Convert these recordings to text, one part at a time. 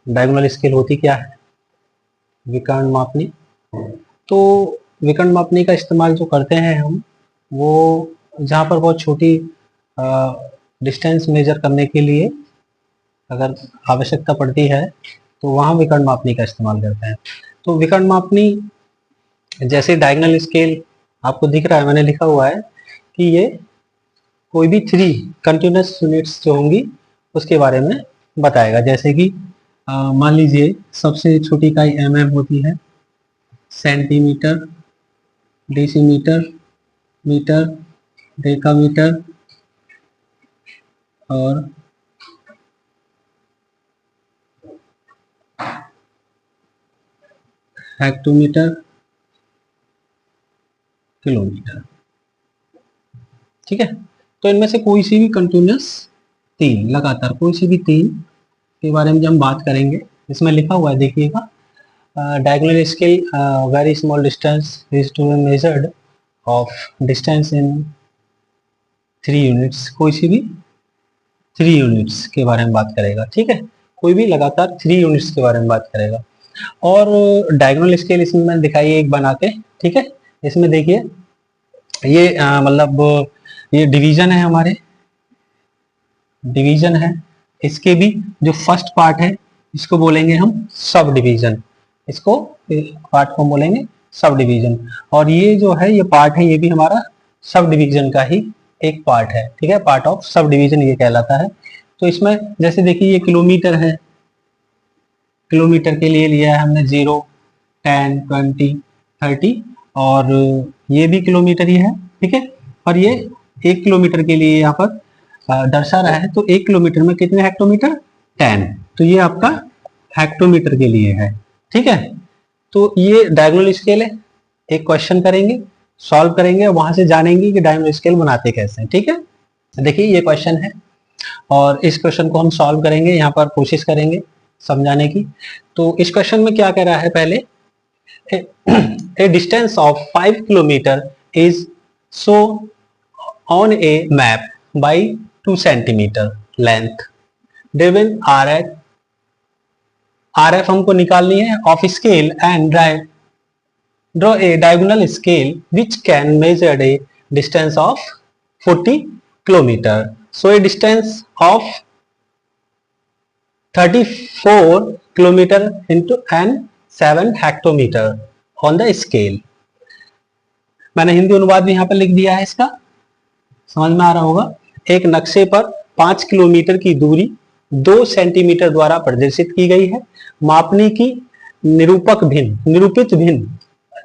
Diagonal scale होती क्या है? विकर्ण मापनी। तो विकर्ण मापनी का इस्तेमाल जो करते हैं हम, वो जहाँ पर बहुत छोटी डिस्टेंस मेजर करने के लिए अगर आवश्यकता पड़ती है तो वहाँ विकर्ण मापनी का इस्तेमाल करते हैं। तो विकर्ण मापनी जैसे डायगोनल स्केल आपको दिख रहा है, मैंने लिखा हुआ है कि ये कोई भी 3 कंटिन्यूस यूनिट्स जो होंगी उसके बारे में बताएगा। जैसे कि मान लीजिए सबसे छोटी इकाई mm होती है, सेंटीमीटर, डेसीमीटर, मीटर, डेकामीटर और हेक्टोमीटर, किलोमीटर। ठीक है, तो इनमें से कोई सी भी कंटिन्यूस 3, लगातार कोई सी भी 3 के बारे में जब हम बात करेंगे, इसमें लिखा हुआ है देखिएगा, diagonal scale very small distance is to be measured of distance in 3 units. कोई सी भी 3 यूनिट्स के बारे में बात करेगा। ठीक है, कोई भी लगातार 3 यूनिट्स के बारे में बात करेगा। और डायगोनल स्केल इसमें मैंने दिखाई है एक बना के। ठीक है, इसमें देखिए ये मतलब ये डिवीजन है, हमारे डिवीजन है। इसके भी जो फर्स्ट पार्ट है इसको बोलेंगे हम सब डिवीजन, इसको पार्ट को बोलेंगे सब डिवीजन। और ये जो है ये पार्ट है, ये भी हमारा सब डिवीजन का ही एक पार्ट है। ठीक है, पार्ट ऑफ सब डिवीजन ये कहलाता है। तो इसमें जैसे देखिए ये किलोमीटर है, किलोमीटर के लिए लिया है हमने 0, 10, 20, 30 और ये भी किलोमीटर ही है। ठीक है, और ये 1 किलोमीटर के लिए यहाँ पर दर्शा रहा है। तो 1 किलोमीटर में कितने हेक्टोमीटर? 10। तो ये आपका हेक्टोमीटर के लिए है। ठीक है, तो ये डायगोनल स्केल है। एक क्वेश्चन करेंगे, सॉल्व करेंगे, वहां से जानेंगे कि डायगोनल स्केल बनाते कैसे हैं। ठीक है, देखिए ये क्वेश्चन है और इस क्वेश्चन को हम सॉल्व करेंगे, यहाँ पर कोशिश करेंगे समझाने की। तो इस क्वेश्चन में क्या कह रहा है, पहले a distance of 5 kilometer is shown on a map by 2 centimeter length driven RF हमको निकालनी है of scale and draw a diagonal scale which can measure a distance of 40 kilometer. So a distance of 34 kilometer into and 7 hectometer on the scale. मैंने हिंदी अनुवाद भी यहाँ पर लिख दिया है, इसका समझ में आ रहा होगा। एक नक्शे पर 5 किलोमीटर की दूरी 2 सेंटीमीटर द्वारा प्रदर्शित की गई है। मापनी की निरूपित भिन्न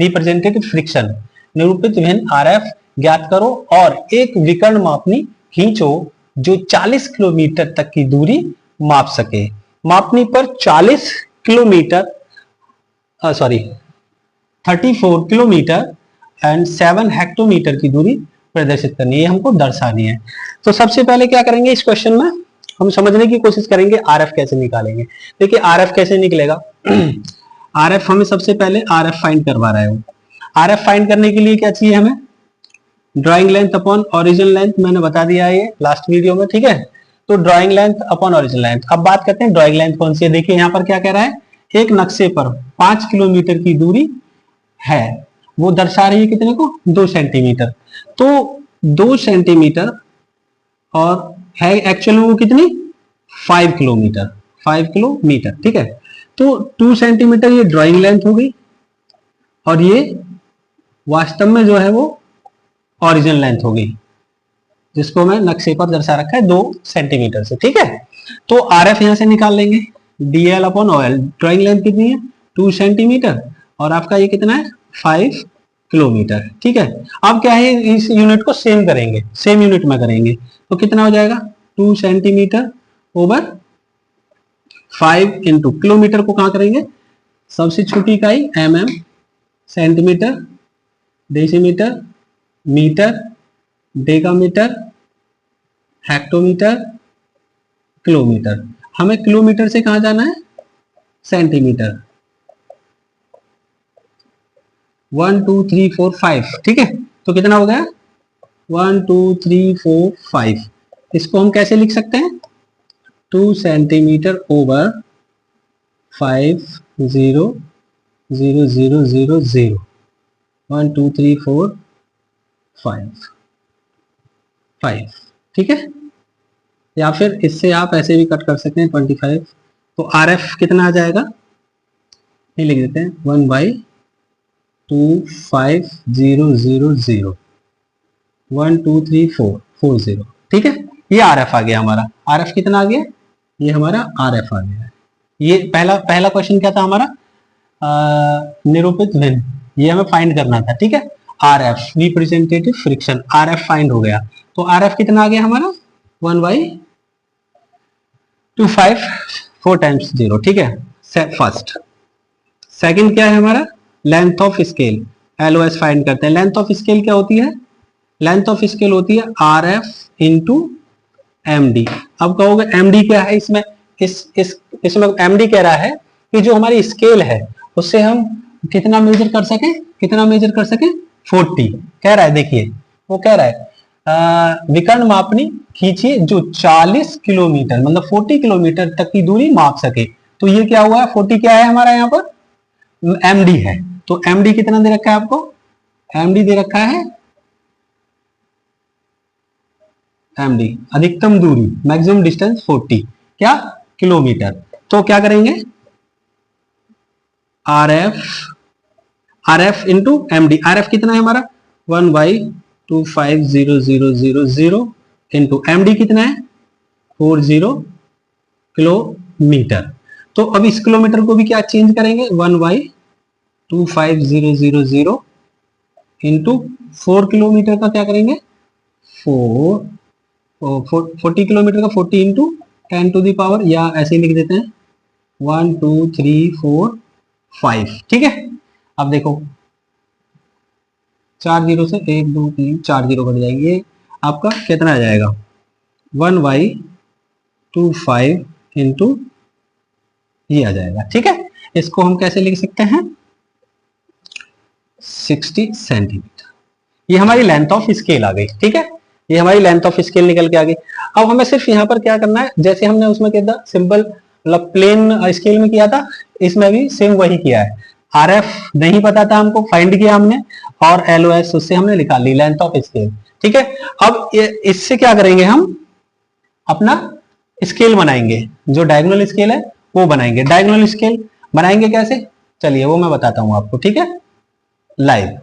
रिप्रेजेंटेटिव फ्रिक्शन, निरूपित भिन्न आरएफ ज्ञात करो और एक विकर्ण मापनी खींचो जो 40 किलोमीटर तक की दूरी माप सके। मापनी पर 40 किलोमीटर 34 किलोमीटर एंड 7 हेक्टोमीटर की दूरी प्रदर्शित करनी है, हमको दर्शानी है। तो सबसे पहले क्या करेंगे, इस क्वेश्चन में हम समझने की कोशिश करेंगे आरएफ कैसे निकालेंगे। देखिए आरएफ कैसे निकलेगा आरएफ हमें सबसे पहले आरएफ फाइंड करवा रहा है वो। आरएफ फाइंड करने के लिए क्या चाहिए हमें, drawing length upon original length, मैंने बता दिया है ये लास्ट वीडियो में। ठीक है, तो drawing length upon original length. अब बात करते हैं ड्राइंग लेंथ कौन सी है। देखिए यहाँ पर क्या कह रहा है, एक नक्शे पर 5 किलोमीटर की दूरी है, वो दर्शा रही है कितने को, 2 सेंटीमीटर। तो 2 सेंटीमीटर और है एक्चुअली वो कितनी, 5 किलोमीटर, 5 किलोमीटर। ठीक है, तो 2 सेंटीमीटर ये ड्राइंग लेंथ हो गई और ये वास्तव में जो है वो ओरिजिनल लेंथ हो गई, जिसको मैं नक्शे पर दर्शा रखा है 2 सेंटीमीटर से। ठीक है, तो आरएफ यहां से निकाल लेंगे, DL upon OL. Drawing length कितनी है, 2 सेंटीमीटर और आपका ये कितना है, 5 किलोमीटर। ठीक है, अब क्या है, इस यूनिट को सेम करेंगे, सेम यूनिट में करेंगे तो कितना हो जाएगा, 2 सेंटीमीटर ओवर 5 इंटू किलोमीटर को कहां करेंगे, सबसे छोटी इकाई mm, centimetre, decimetre, metre, decametre, hectometre, kilometre. हमें किलोमीटर से कहां जाना है, सेंटीमीटर। 1 2 3 4 5। ठीक है, तो कितना हो गया, 1 2 3 4 5। इसको हम कैसे लिख सकते हैं, 2 सेंटीमीटर ओवर 50000 1 2 3 4 5 ठीक है। या फिर इससे आप ऐसे भी कट कर सकते हैं 25। तो आर एफ कितना आ जाएगा, ये लिख देते हैं 1/25000 1 2 3 4 40 ठीक है। ये आर एफ आ गया हमारा। आर एफ कितना आ गया, ये हमारा आर एफ आ गया है। ये पहला पहला क्वेश्चन क्या था हमारा, निरूपित भिन्न, ये हमें फाइंड करना था ठीक है। R F representative friction, R F find हो गया। तो आर एफ कितना आ गया हमारा 1/254 टाइम्स 0 ठीक है। फर्स्ट। सेकंड क्या है हमारा, length of scale, LOS find करते हैं। लेंथ ऑफ स्केल क्या होती है, लेंथ ऑफ स्केल होती है R F into M D. अब कहोगे एम डी क्या है इसमें, इसमें एम डी कह रहा है कि जो हमारी स्केल है उससे हम कितना मेजर कर सके, कितना मेजर कर सके 40 कह रहा है। देखिए वो कह रहा है विकर्ण मापनी खींचिए जो 40 किलोमीटर मतलब 40 किलोमीटर तक की दूरी माप सके। तो ये क्या हुआ है, 40 क्या है हमारा यहाँ पर एम डी है। तो एम डी कितना दे रखा है आपको, एम डी दे रखा है एम डी अधिकतम दूरी मैक्सिमम डिस्टेंस 40 क्या किलोमीटर। तो क्या करेंगे R F into M D. R F कितना है हमारा 1/25000 इंटू एम डी कितना है 40 किलोमीटर। तो अब इस किलोमीटर को भी क्या चेंज करेंगे 1/25000 इंटू 4 किलोमीटर का क्या करेंगे 40 किलोमीटर का 40 इंटू 10 टू दी पावर, या ऐसे ही लिख देते हैं 1 2 3 4 5 ठीक है। अब देखो 4 जीरो से 1 2 3 4 जीरो कट जाएंगे, आपका कितना आ जाएगा 1/25 इंटू ये आ जाएगा ठीक है। इसको हम कैसे लिख सकते हैं 60 सेंटीमीटर। ये हमारी लेंथ ऑफ स्केल आ गई ठीक है, ये हमारी लेंथ ऑफ स्केल निकल के आ गई। अब हमें सिर्फ यहाँ पर क्या करना है, जैसे हमने उसमें किया था सिंपल मतलब प्लेन स्केल में किया था, इसमें भी सेम वही किया है। आर एफ नहीं पता था हमको, फाइंड किया हमने, और एलओएस उससे हमने निकाल ली लेंथ ऑफ स्केल ठीक है। अब इससे क्या करेंगे हम अपना स्केल बनाएंगे, जो डायगोनल स्केल है वो बनाएंगे। डायगोनल स्केल बनाएंगे कैसे, चलिए वो मैं बताता हूं आपको ठीक है लाइव।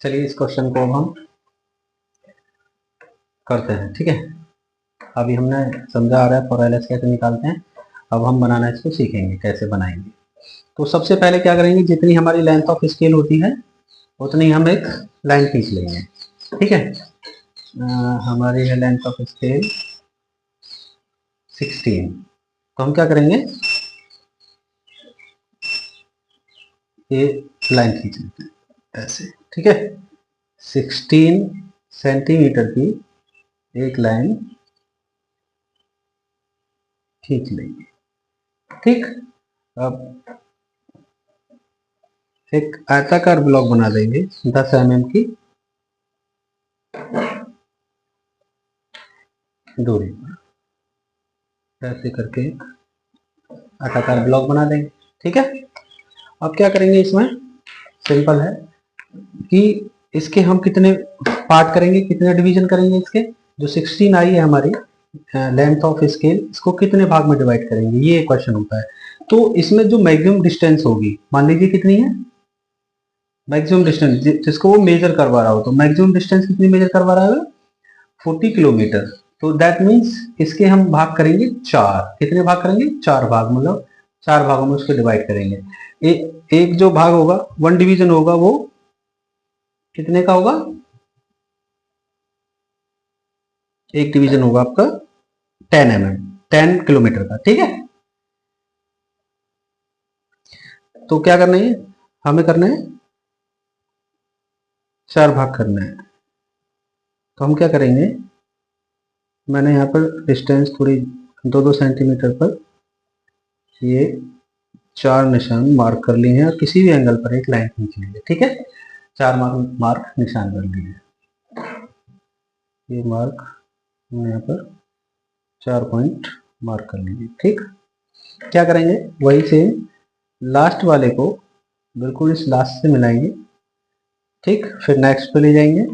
चलिए इस क्वेश्चन को अब हम करते हैं ठीक है। अभी हमने समझा आ रहा है और एलएस कैसे निकालते हैं, अब हम बनाना इसको सीखेंगे कैसे बनाएंगे। तो सबसे पहले क्या करेंगे, जितनी हमारी लेंथ ऑफ स्केल होती है उतनी हम एक लाइन खींच लेंगे ठीक है। हमारी है लेंथ ऑफ स्केल 16, तो हम क्या करेंगे ये लाइन खींच लेते हैं ऐसे ठीक है। 16 सेंटीमीटर की एक लाइन खींच लेंगे ठीक। अब एक आयताकार ब्लॉक बना देंगे 10 mm की दूरी पर, ऐसे करके आयताकार ब्लॉक बना देंगे ठीक है। अब क्या करेंगे इसमें सिंपल है कि इसके हम कितने पार्ट करेंगे, कितने डिवीजन करेंगे, इसके जो 16 आई है हमारी लेंथ ऑफ स्केल, इसको कितने भाग में डिवाइड करेंगे, ये क्वेश्चन होता है। तो इसमें जो मैक्सिमम डिस्टेंस होगी मान लीजिए कितनी है, मैक्सिमम डिस्टेंस जिसको वो मेजर करवा रहा हो, तो मैक्सिमम डिस्टेंस कितनी मेजर करवा रहा है 40 किलोमीटर। तो दैट मीन्स इसके हम भाग करेंगे 4, कितने भाग करेंगे 4 भाग, मतलब 4 भागों में उसको डिवाइड करेंगे। एक जो भाग होगा 1 डिवीजन होगा वो कितने का होगा, एक डिवीजन होगा आपका 10 mm 10 किलोमीटर का ठीक है। तो क्या करना है हमें, करना है 4 भाग करना है। तो हम क्या करेंगे, मैंने यहाँ पर डिस्टेंस थोड़ी 2-2 सेंटीमीटर पर ये 4 निशान मार्क कर लिए हैं और किसी भी एंगल पर एक लाइन खींच लेंगे ठीक है। 4 मार्क निशान कर लिए, ये मार्क हमने यहाँ पर 4 पॉइंट मार्क कर लीजिए ठीक। क्या करेंगे, वही सेम लास्ट वाले को बिल्कुल इस लास्ट से मिलाएंगे, ठीक। फिर नेक्स्ट पे ले जाएंगे,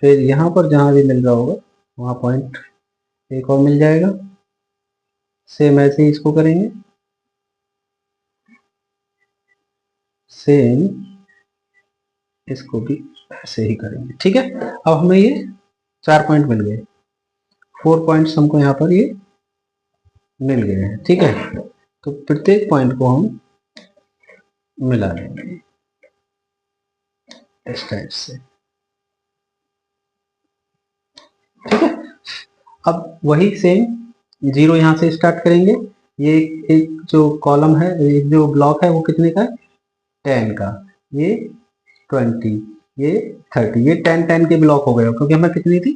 फिर यहाँ पर जहाँ भी मिल रहा होगा वहाँ पॉइंट एक और मिल जाएगा। सेम ऐसे ही इसको करेंगे, सेम इसको भी ऐसे ही करेंगे, ठीक है। अब हमें ये 4 पॉइंट मिल गए, 4 पॉइंट्स हमको यहाँ पर ये मिल गए हैं, ठीक है। तो प्रत्येक पॉइंट को हम मिला देंगे इस टाइप से, ठीक है। अब वही सेम जीरो यहाँ से स्टार्ट करेंगे। ये एक जो कॉलम है, एक जो ब्लॉक है वो कितने का है, 10 का, ये 20, ये 30, ये 10 के ब्लॉक हो गए क्योंकि हमें कितनी थी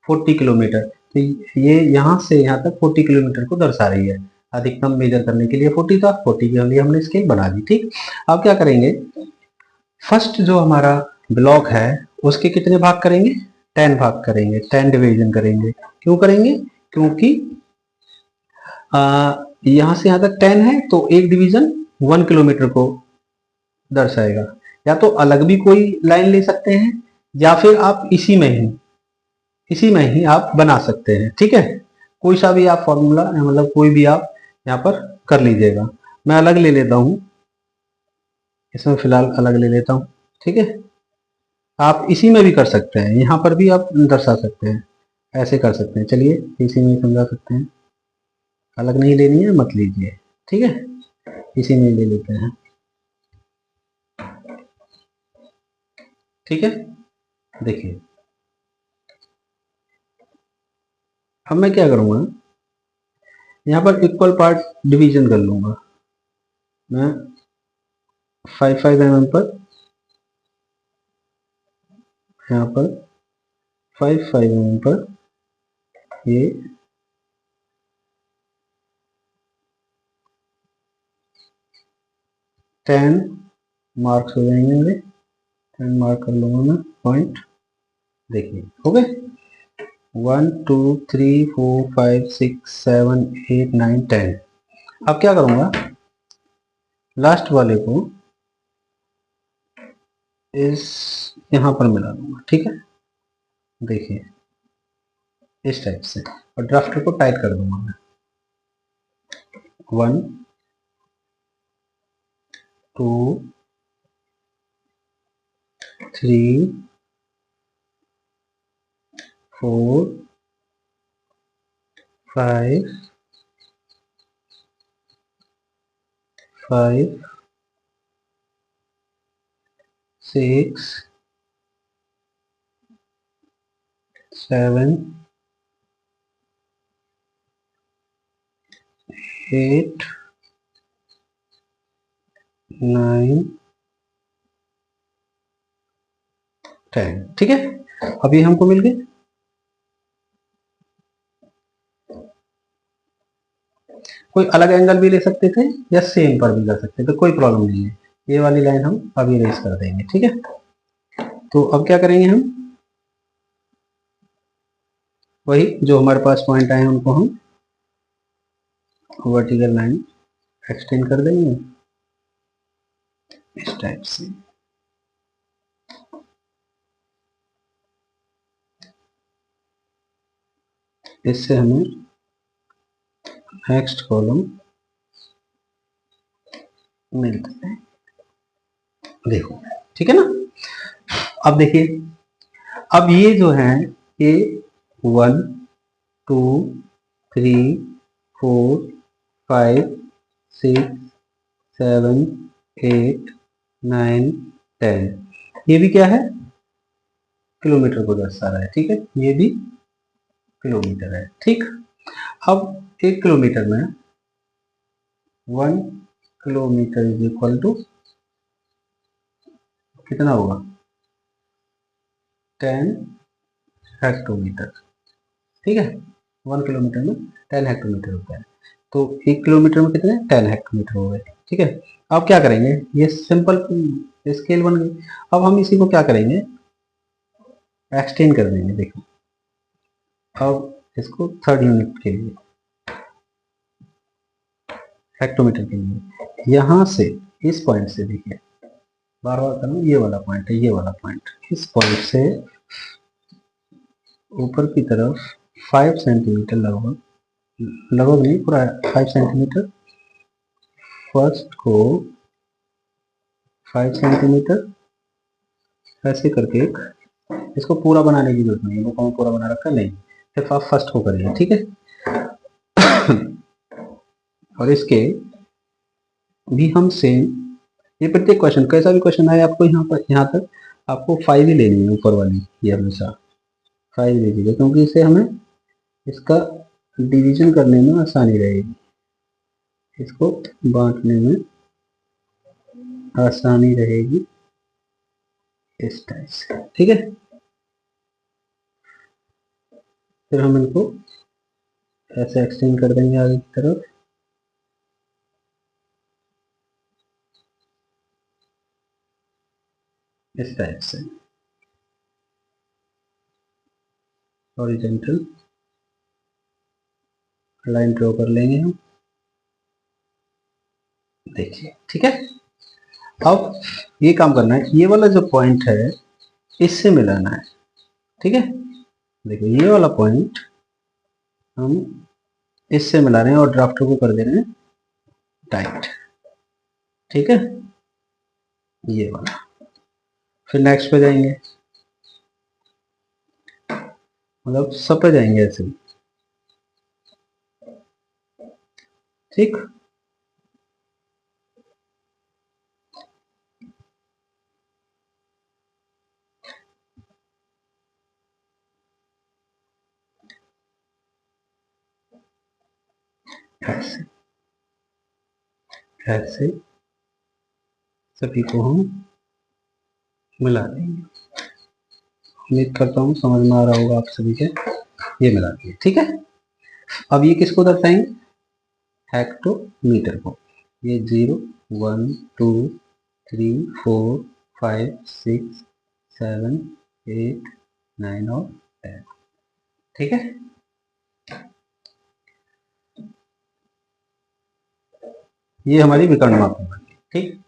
40 किलोमीटर। तो ये यहाँ से यहाँ तक 40 किलोमीटर को दर्शा रही है। अधिकतम मेजर करने के लिए 40 था, 40 के लिए हमने स्केल बना दी, ठीक। अब क्या करेंगे, फर्स्ट जो हमारा ब्लॉक है उसके कितने भाग करेंगे, 10 भाग करेंगे, 10 डिवीजन करेंगे। क्यों करेंगे, क्योंकि यहाँ से यहाँ तक 10 है तो एक डिवीजन 1 किलोमीटर को दर्शाएगा। या तो अलग भी कोई लाइन ले सकते हैं या फिर आप इसी में ही आप बना सकते हैं, ठीक है। कोई सा भी आप फॉर्मूला मतलब कोई भी आप यहाँ पर कर लीजिएगा। मैं अलग ले लेता हूँ, इसमें फिलहाल अलग ले लेता हूँ, ठीक है। आप इसी में भी कर सकते हैं, यहाँ पर भी आप दर्शा सकते हैं, ऐसे कर सकते हैं। चलिए इसी में समझा सकते हैं, अलग नहीं लेनी है मत लीजिए, ठीक है, इसी में ले लेते हैं, ठीक है। देखिए अब मैं क्या करूँगा, यहाँ पर इक्वल पार्ट डिवीजन कर लूँगा मैं 5 mm पर, यहाँ पर 5 mm पर ये 10 मार्क्स हो जाएंगे मेरे, 10 मार्क कर लूँगा मैं पॉइंट। देखिए हो गए 1 2 3 4 5 6 7 8 9 10। अब क्या करूँगा, लास्ट वाले को इस यहाँ पर मिला दूंगा, ठीक है। देखिए इस टाइप से, और ड्राफ्टर को टाइट कर दूंगा मैं 1 2 3 4 5 5 6 7 8 9 10, ठीक है। अभी हमको मिल गए। कोई अलग एंगल भी ले सकते थे या सेम पर भी कर सकते थे, कोई प्रॉब्लम नहीं है। ये वाली लाइन हम अभी रेस कर देंगे, ठीक है। तो अब क्या करेंगे, हम वही जो हमारे पास पॉइंट आए हैं उनको हम वर्टिकल लाइन एक्सटेंड कर देंगे इस टाइप से। इससे हमें नेक्स्ट कॉलम मिलता है, देखो ठीक है ना। अब देखिए, अब ये जो है ये 1 2 3 4 5 6 7 8 9 10, ये भी क्या है, किलोमीटर को दर्शा रहा है, ठीक है। ये भी किलोमीटर है, ठीक। अब 1 किलोमीटर में 1 किलोमीटर इज इक्वल टू कितना होगा, 10 हेक्टोमीटर, ठीक है। 1 किलोमीटर में 10 हेक्टोमीटर होता है, तो 1 किलोमीटर में कितने 10 हेक्टोमीटर हो गए, ठीक है। अब क्या करेंगे, ये सिंपल स्केल बन गई। अब हम इसी को क्या करेंगे, एक्सटेंड कर देंगे। देखो अब इसको थर्ड यूनिट के लिए हेक्टोमीटर के लिए यहां से इस पॉइंट से देखिए, बार बार करूँ, ये वाला पॉइंट है, ये वाला पॉइंट, इस पॉइंट से ऊपर की तरफ 5 सेंटीमीटर लगभग, लगभग नहीं पूरा 5 सेंटीमीटर, फर्स्ट को 5 सेंटीमीटर ऐसे करके एक, इसको पूरा बनाने की जरूरत नहीं है, वो पूरा बना रखा नहीं, सिर्फ आप फर्स्ट को करिए, ठीक है। और इसके भी हम सेम, ये प्रत्येक क्वेश्चन कैसा भी क्वेश्चन आए आपको यहाँ पर, यहाँ तक आपको 5 ही लेनी है, ऊपर वाली ये हमेशा 5 लीजिएगा, क्योंकि इससे हमें इसका डिवीजन करने में आसानी रहेगी, इसको बांटने में आसानी रहेगी इस टाइप से, ठीक है। फिर हम इनको ऐसे एक्सटेंड कर देंगे आगे की तरफ, इस टाइप से हॉरिजॉन्टल लाइन ड्रॉ कर लेंगे हम, देखिए, ठीक है। अब ये काम करना है, ये वाला जो पॉइंट है इससे मिलाना है, ठीक है। देखो ये वाला पॉइंट हम इससे मिला रहे हैं और ड्राफ्टर को कर दे रहे हैं टाइट, ठीक है, ये वाला। फिर नेक्स्ट पे जाएंगे, मतलब सब पे जाएंगे ऐसे ही, ठीक। ऐसे ऐसे सभी को हम मिला देंगे, उम्मीद करता हूँ समझ में आ रहा होगा आप सभी के, ये मिला दिए, ठीक है। अब ये किसको दर्शाएंगे, हेक्टोमीटर को, ये 0 1 2 3 4 5 6 7 8 9 और 10, ठीक है। ये हमारी विकर्ण मापी बन गई, ठीक।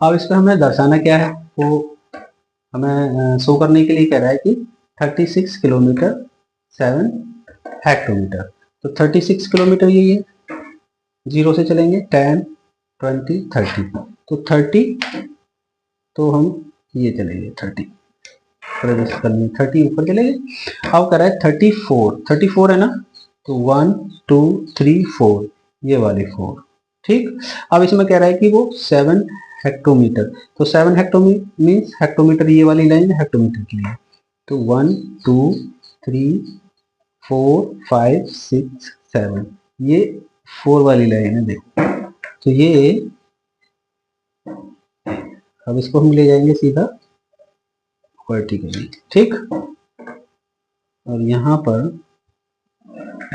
अब इसको हमें दर्शाना क्या है, वो हमें शो करने के लिए कह रहा है कि 36 किलोमीटर 7 हेक्टोमीटर, तो 36 किलोमीटर यही है, 0 से चलेंगे 10 20 30, तो 30, तो हम ये चलेंगे 30, प्रदर्शित करनी 30 ऊपर चलेंगे। अब कह रहा है 34, 34 है ना, तो 1 2 3 4, ये वाली 4, ठीक। अब इसमें कह रहा है कि वो 7 हेक्टोमीटर, तो 7 हेक्टोमीटर मीन्स हेक्टोमीटर ये वाली लाइन है हेक्टोमीटर के लिए, तो 1 2 3 4 5 6 7, ये 4 वाली लाइन है, देखो, तो ये, अब इसको हम ले जाएंगे सीधा वर्टिकली, ठीक। और यहाँ पर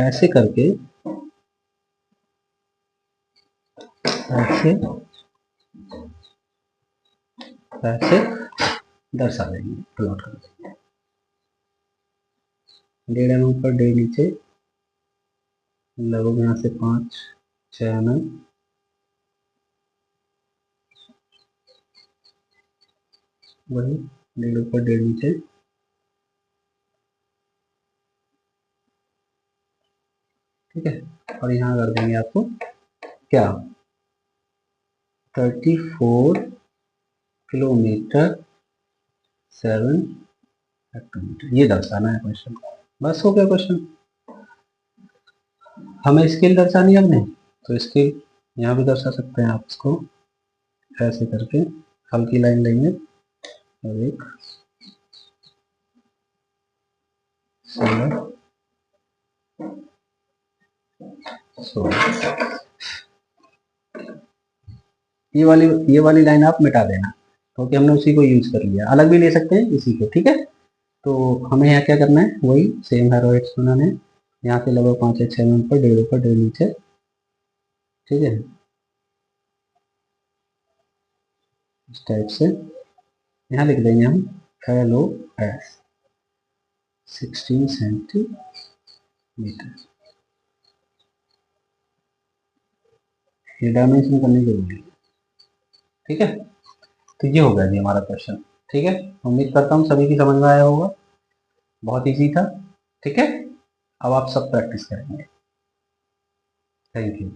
ऐसे करके ऐसे ऐसे दर्शा देंगे, प्लॉट कर देंगे, 1.5 mm ऊपर 1.5 नीचे, लगभग यहाँ से 5 6 mm, वही 1.5 ऊपर 1.5 नीचे, ठीक है। और यहाँ कर देंगे आपको क्या, 34 किलोमीटर 7 हेक्टोमीटर, ये दर्शाना है क्वेश्चन, बस हो गया क्वेश्चन। हमें स्केल दर्शानी है हमने, तो स्केल यहाँ भी दर्शा सकते हैं आप, इसको ऐसे करके हल्की लाइन लेंगे और एक 16 16, ये वाली लाइन आप मिटा देना, क्योंकि हमने उसी को यूज कर लिया, अलग भी ले सकते हैं इसी को, ठीक है। तो हमें यहाँ क्या करना है, वही सेम हेरोइड्स बनाने हैं, यहाँ से लगभग 5 6 mm पर 1.5 ऊपर 1.5 नीचे, ठीक है, इस टाइप से यहाँ लिख देंगे हम LOS 16 सेंटीमीटर, ये डायमेंशन करनी जरूरी है। ठीक है, तो ये हो गया जी हमारा क्वेश्चन। ठीक है, उम्मीद करता हूँ सभी की समझ में आया होगा, बहुत इजी था। ठीक है, अब आप सब प्रैक्टिस करेंगे। Thank you.